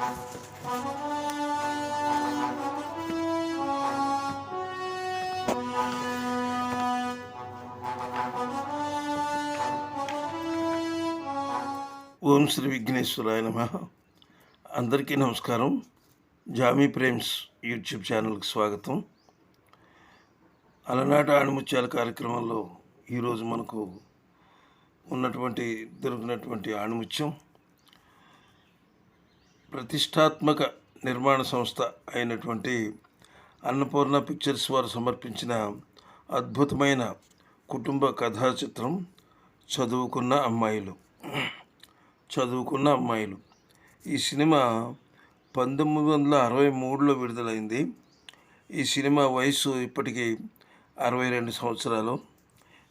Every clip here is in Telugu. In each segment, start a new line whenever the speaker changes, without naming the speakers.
ఓం శ్రీ విఘ్నేశ్వరాయ నమః. అందరికీ నమస్కారం. జామీ ప్రేమ్స్ యూట్యూబ్ ఛానల్కి స్వాగతం. అలనాటి ఆణిముత్యాల కార్యక్రమంలో ఈరోజు మనకు దొరికినటువంటి ఆణిముత్యం ప్రతిష్టాత్మక నిర్మాణ సంస్థ అయినటువంటి అన్నపూర్ణ పిక్చర్స్ వారు సమర్పించిన అద్భుతమైన కుటుంబ కథా చిత్రం చదువుకున్న అమ్మాయిలు. ఈ సినిమా 1963లో విడుదలైంది. ఈ సినిమా వయసు ఇప్పటికీ 62 సంవత్సరాలు.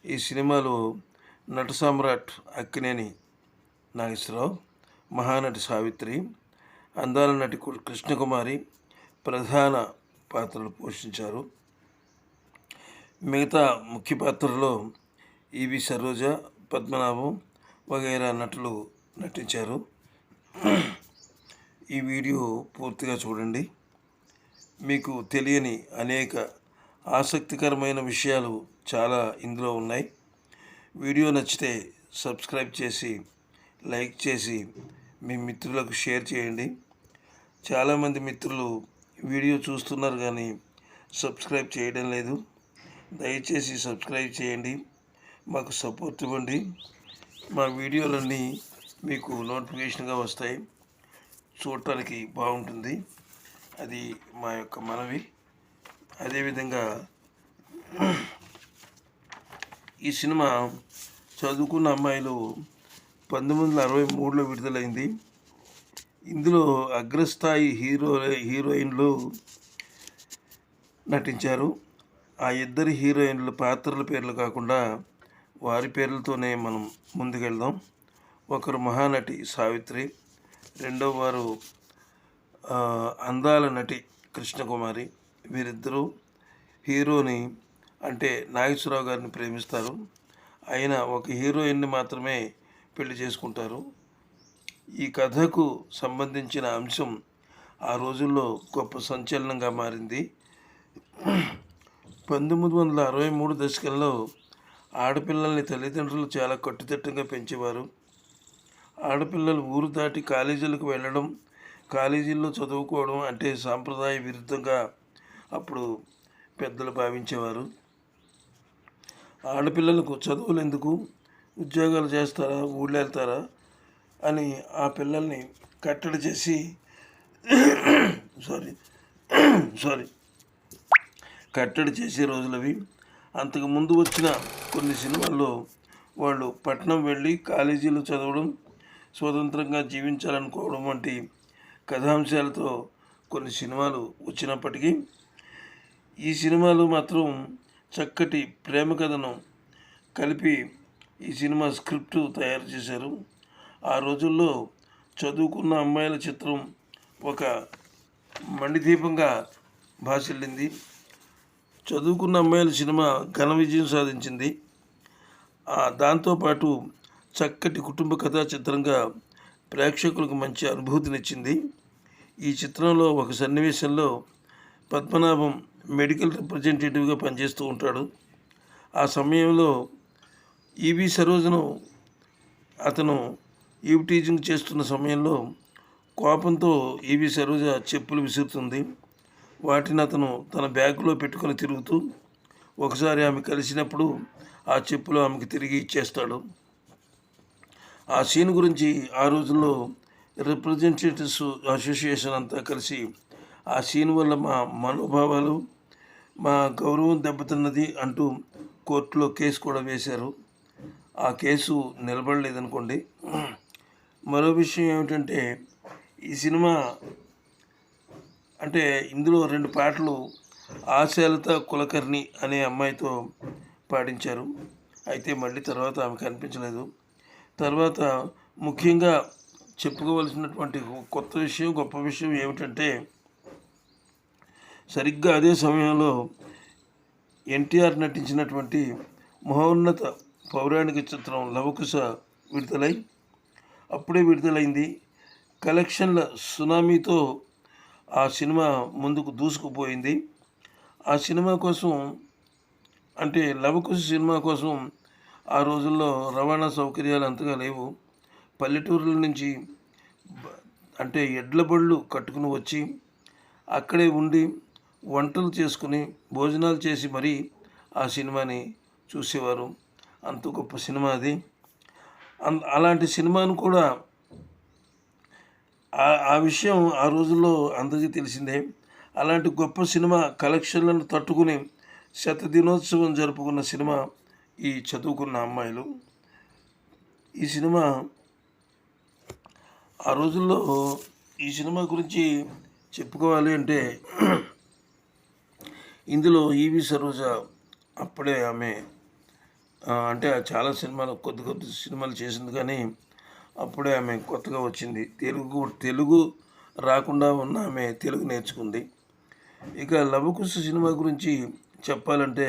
ఈ సినిమాలో నట సామ్రాట్ అక్కినేని నాగేశ్వరరావు, మహానటి సావిత్రి, అందాల నటి కృష్ణకుమారి ప్రధాన పాత్రలు పోషించారు. మిగతా ముఖ్య పాత్రలో ఈవి సరోజ, పద్మనాభం వగైరా నటులు నటించారు. ఈ వీడియో పూర్తిగా చూడండి. మీకు తెలియని అనేక ఆసక్తికరమైన విషయాలు చాలా ఇందులో ఉన్నాయి. వీడియో నచ్చితే సబ్స్క్రైబ్ చేసి, లైక్ చేసి మీ మిత్రులకు షేర్ చేయండి. చాలామంది మిత్రులు వీడియో చూస్తున్నారు కానీ సబ్స్క్రైబ్ చేయడం లేదు. దయచేసి సబ్స్క్రైబ్ చేయండి, మాకు సపోర్ట్ ఇవ్వండి. మా వీడియోలన్నీ మీకు నోటిఫికేషన్గా వస్తాయి, చూడటానికి బాగుంటుంది. అది మా యొక్క మనవి. అదేవిధంగా ఈ సినిమా చదువుకున్న అమ్మాయిలు 1963లో విడుదలైంది. ఇందులో అగ్రస్థాయి హీరోయిన్లు నటించారు. ఆ ఇద్దరి హీరోయిన్ల పాత్రల పేర్లు కాకుండా వారి పేర్లతోనే మనం ముందుకెళ్దాం. ఒకరు మహానటి సావిత్రి, రెండవ వారు అందాల నటి కృష్ణకుమారి. వీరిద్దరూ హీరోని అంటే నాగేశ్వరరావు గారిని ప్రేమిస్తారు. ఆయన ఒక హీరోయిన్ని మాత్రమే పెళ్లి చేసుకుంటారు. ఈ కథకు సంబంధించిన అంశం ఆ రోజుల్లో గొప్ప సంచలనంగా మారింది. 1963 దశకంలో ఆడపిల్లల్ని తల్లిదండ్రులు చాలా కట్టుదిట్టంగా పెంచేవారు. ఆడపిల్లలు ఊరు దాటి కాలేజీలకు వెళ్ళడం, కాలేజీల్లో చదువుకోవడం అంటే సాంప్రదాయ విరుద్ధంగా అప్పుడు పెద్దలు భావించేవారు. ఆడపిల్లలకు చదువులు ఎందుకు, ఉద్యోగాలు చేస్తారా, ఊళ్ళో వెళ్తారా అని ఆ పిల్లల్ని కట్టడి చేసి కట్టడి చేసే రోజులవి. అంతకుముందు వచ్చిన కొన్ని సినిమాల్లో వాళ్ళు పట్నం వెళ్ళి కాలేజీలు చదవడం, స్వతంత్రంగా జీవించాలనుకోవడం వంటి కథాంశాలతో కొన్ని సినిమాలు వచ్చినప్పటికీ ఈ సినిమాలు మాత్రం చక్కటి ప్రేమ కథను కలిపి ఈ సినిమా స్క్రిప్ట్ తయారు చేశారు. ఆ రోజుల్లో చదువుకున్న అమ్మాయిల చిత్రం ఒక మణిదీపంగా భాసిల్లింది. చదువుకున్న అమ్మాయిల సినిమా ఘన విజయం సాధించింది. దాంతోపాటు చక్కటి కుటుంబ కథా చిత్రంగా ప్రేక్షకులకు మంచి అనుభూతినిచ్చింది. ఈ చిత్రంలో ఒక సన్నివేశంలో పద్మనాభం మెడికల్ రిప్రజెంటేటివ్గా పనిచేస్తూ ఉంటాడు. ఆ సమయంలో ఈవి సరోజను అతను ఈవ్టీజింగ్ చేస్తున్న సమయంలో కోపంతో ఈవి సరోజ చెప్పులు విసురుతుంది. వాటిని అతను తన బ్యాగులో పెట్టుకొని తిరుగుతూ ఒకసారి ఆమె కలిసినప్పుడు ఆ చెప్పులు ఆమెకు తిరిగి ఇచ్చేస్తాడు. ఆ సీన్ గురించి ఆ రోజుల్లో రిప్రజెంటేటివ్స్ అసోసియేషన్ అంతా కలిసి ఆ సీన్ వల్ల మా మనోభావాలు, మా గౌరవం దెబ్బతిన్నది అంటూ కోర్టులో కేసు కూడా వేశారు. ఆ కేసు నిలబడలేదనుకోండి. మరో విషయం ఏమిటంటే ఈ సినిమా అంటే ఇందులో 2 పాటలు ఆశాలత కులకర్ణి అనే అమ్మాయితో పాడించారు. అయితే మళ్ళీ తర్వాత ఆమె కనిపించలేదు. తర్వాత ముఖ్యంగా చెప్పుకోవలసినటువంటి గొప్ప విషయం ఏమిటంటే సరిగ్గా అదే సమయంలో ఎన్టీఆర్ నటించినటువంటి మహోన్నత పౌరాణిక చిత్రం లవకుశ అప్పుడే విడుదలైంది. కలెక్షన్ల సునామీతో ఆ సినిమా ముందుకు దూసుకుపోయింది. ఆ సినిమా కోసం అంటే లవకుశ సినిమా కోసం ఆ రోజుల్లో రవాణా సౌకర్యాలు అంతగా లేవు. పల్లెటూరుల నుంచి అంటే ఎడ్ల బళ్ళు కట్టుకుని వచ్చి అక్కడే ఉండి వంటలు చేసుకుని భోజనాలు చేసి మరీ ఆ సినిమాని చూసేవారు. అంత గొప్ప సినిమా అది. అలాంటి సినిమాను కూడా ఆ విషయం ఆ రోజుల్లో అందరికీ తెలిసిందే. అలాంటి గొప్ప సినిమా కలెక్షన్లను తట్టుకుని శతదినోత్సవం జరుపుకున్న సినిమా ఈ చదువుకున్న అమ్మాయిలు. ఈ సినిమా ఆ రోజుల్లో ఈ సినిమా గురించి చెప్పుకోవాలి అంటే ఇందులో ఈవి సరోజ అప్పుడే ఆమె అంటే చాలా సినిమాలు కొద్ది సినిమాలు చేసింది, కానీ అప్పుడే ఆమె కొత్తగా వచ్చింది. తెలుగు రాకుండా ఉన్న ఆమె తెలుగు నేర్చుకుంది. ఇక లవకుశ సినిమా గురించి చెప్పాలంటే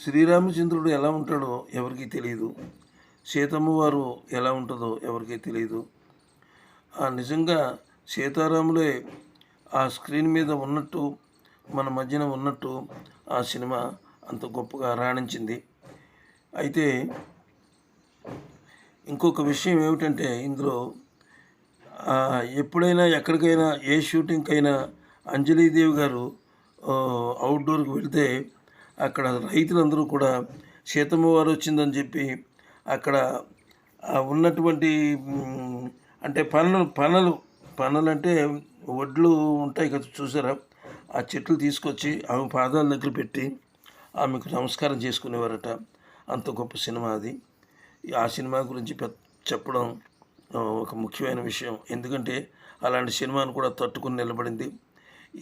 శ్రీరామచంద్రుడు ఎలా ఉంటాడో ఎవరికీ తెలియదు, సీతమ్మ వారు ఎలా ఉంటుందో ఎవరికీ తెలియదు. నిజంగా సీతారాములే ఆ స్క్రీన్ మీద ఉన్నట్టు, మన మధ్యన ఉన్నట్టు ఆ సినిమా అంత గొప్పగా రాణించింది. అయితే ఇంకొక విషయం ఏమిటంటే ఇందులో ఎప్పుడైనా ఎక్కడికైనా ఏ షూటింగ్కైనా అంజలీదేవి గారు అవుట్డోర్కి వెళితే అక్కడ రైతులందరూ కూడా సీతమ్మ వారు వచ్చిందని చెప్పి అక్కడ ఉన్నటువంటి అంటే పనలు అంటే వడ్లు ఉంటాయి కదా, చూసారా, ఆ చెట్లు తీసుకొచ్చి ఆమె పాదాల దగ్గర పెట్టి ఆమెకు నమస్కారం చేసుకునేవారట. అంత గొప్ప సినిమా అది. ఆ సినిమా గురించి చెప్పడం ఒక ముఖ్యమైన విషయం. ఎందుకంటే అలాంటి సినిమాను కూడా తట్టుకుని నిలబడింది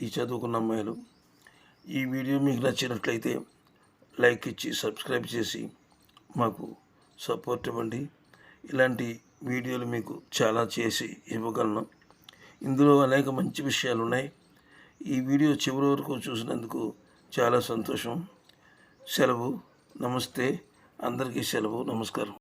ఈ చదువుకున్న అమ్మాయిలు. ఈ వీడియో మీకు నచ్చినట్లయితే లైక్ ఇచ్చి సబ్స్క్రైబ్ చేసి మాకు సపోర్ట్ ఇవ్వండి. ఇలాంటి వీడియోలు మీకు చాలా చేసి ఇవ్వగలను. ఇందులో అనేక మంచి విషయాలు ఉన్నాయి. ఈ వీడియో చివరి వరకు చూసినందుకు చాలా సంతోషం. సెలవు. నమస్తే. అందరికీ సెలవు. నమస్కారం.